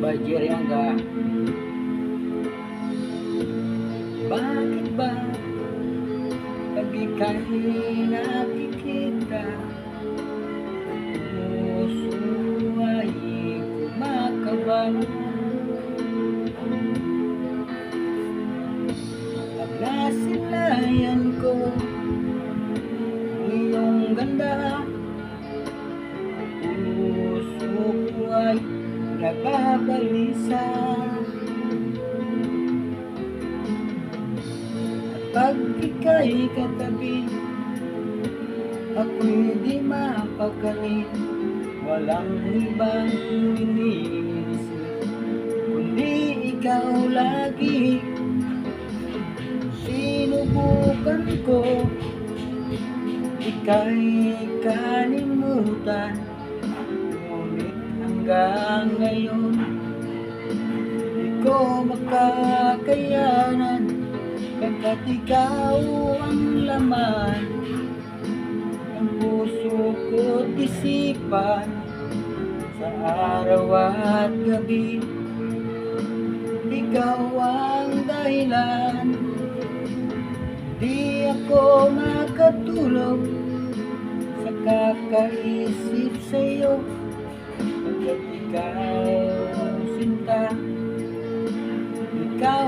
by Jerry Anga. Bakit ba pag ika'y nakikita, puso ay kumakabang? Pag nasilayan ko iyong ganda, puso ko ay nababalisa. Pag ika'y katabi, ako'y di mapakali. Walang ibang iniisip kundi ikaw lagi. Sinubukan ko ika'y kalimutan, ngunit hanggang ngayon di ko makakayanan, pagkat ikaw ang laman ng puso ko't isipan. Sa araw at gabi, ikaw ang dahilan. Di ako makatulog sa kakaisip sa'yo, pagkat ikaw sinta, ikaw